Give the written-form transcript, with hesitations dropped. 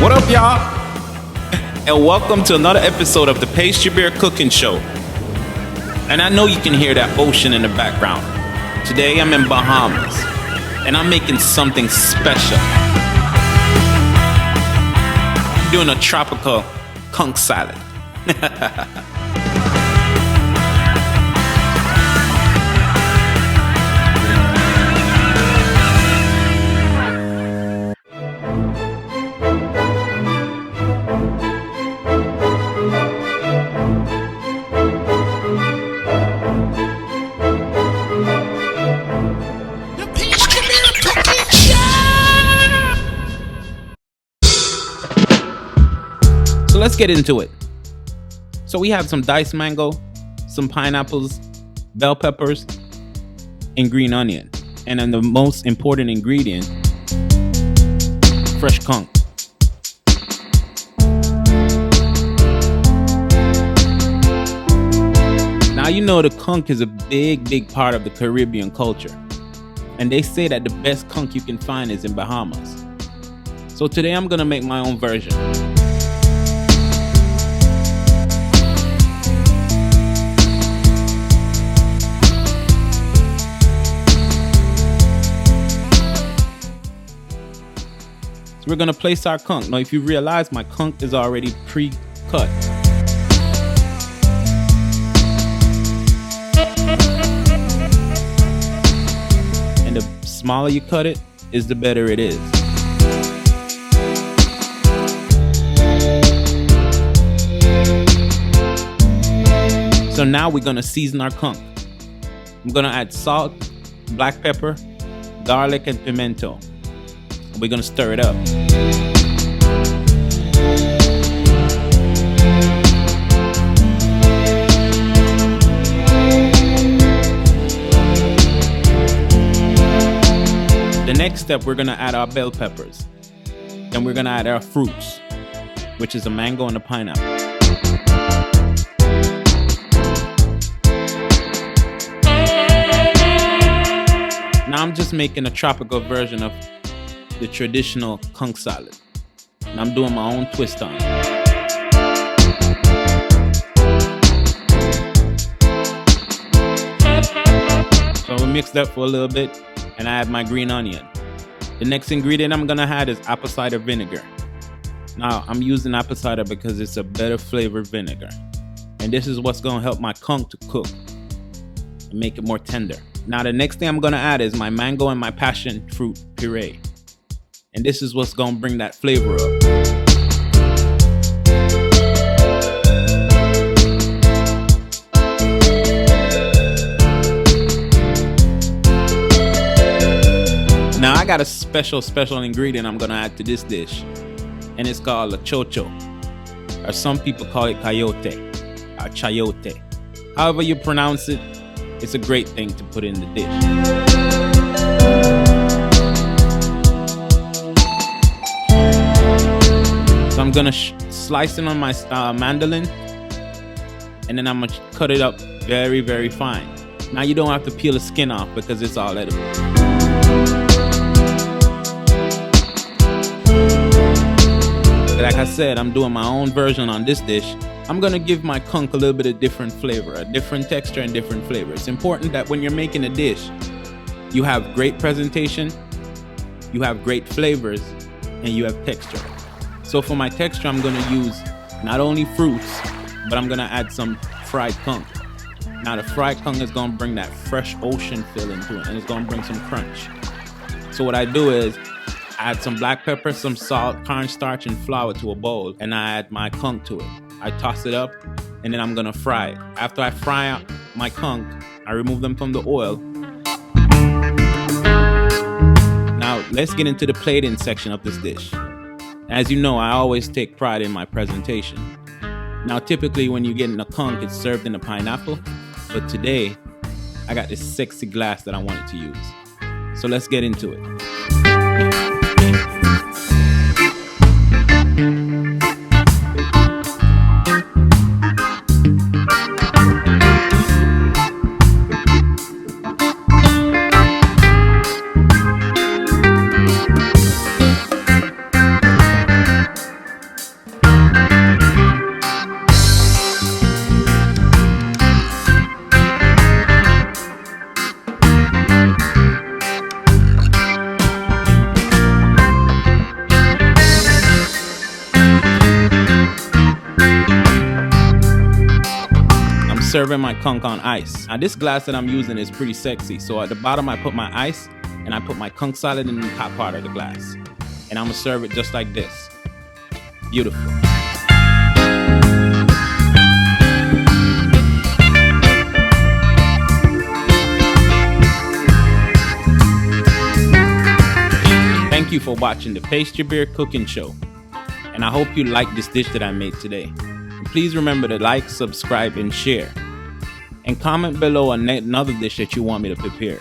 What up, y'all? And welcome to another episode of the PASTRYBEAR Cooking Show. And I know you can hear that ocean in the background. Today I'm in Bahamas, and I'm making something special. I'm doing a tropical conch salad. So let's get into it. So we have some diced mango, some pineapples, bell peppers, and green onion. And then the most important ingredient, fresh conch. Now you know the conch is a big part of the Caribbean culture. And they say that the best conch you can find is in Bahamas. So today I'm gonna make my own version. So we're gonna place our conch. Now, if you realize, my conch is already pre-cut. And the smaller you cut it, is the better it is. So now we're gonna season our conch. I'm gonna add salt, black pepper, garlic, and pimento. We're gonna stir it up. The next step, we're gonna add our bell peppers. Then we're gonna add our fruits, which is a mango and a pineapple. Now I'm just making a tropical version of the traditional conch salad. And I'm doing my own twist on it. So we mix that for a little bit and I add my green onion. The next ingredient I'm gonna add is apple cider vinegar. Now I'm using apple cider because it's a better flavored vinegar. And this is what's gonna help my conch to cook and make it more tender. Now the next thing I'm gonna add is my mango and my passion fruit puree. And this is what's gonna bring that flavor up. Now I got a special ingredient I'm gonna add to this dish. And it's called a chocho. Or some people call it coyote or chayote. However you pronounce it, it's a great thing to put in the dish. So I'm gonna slice it on my mandolin, and then I'm gonna cut it up very fine. Now you don't have to peel the skin off because it's all edible. Like I said, I'm doing my own version on this dish. I'm gonna give my conch a little bit of different flavor, a different texture and different flavor. It's important that when you're making a dish, you have great presentation, you have great flavors, and you have texture. So for my texture, I'm gonna use not only fruits, but I'm gonna add some fried conch. Now the fried conch is gonna bring that fresh ocean feel into it, and it's gonna bring some crunch. So what I do is add some black pepper, some salt, cornstarch, and flour to a bowl, and I add my conch to it. I toss it up, and then I'm gonna fry it. After I fry my conch, I remove them from the oil. Now let's get into the plating section of this dish. As you know, I always take pride in my presentation. Now typically when you're getting a conch, it's served in a pineapple, but today I got this sexy glass that I wanted to use. So let's get into it. serving my conch on ice. Now this glass that I'm using is pretty sexy. So at the bottom I put my ice and I put my conch solid in the top part of the glass. And I'm gonna serve it just like this. Beautiful. Thank you for watching the PASTRYBEAR cooking show. And I hope you like this dish that I made today. And please remember to like, subscribe, and share. And comment below another dish that you want me to prepare.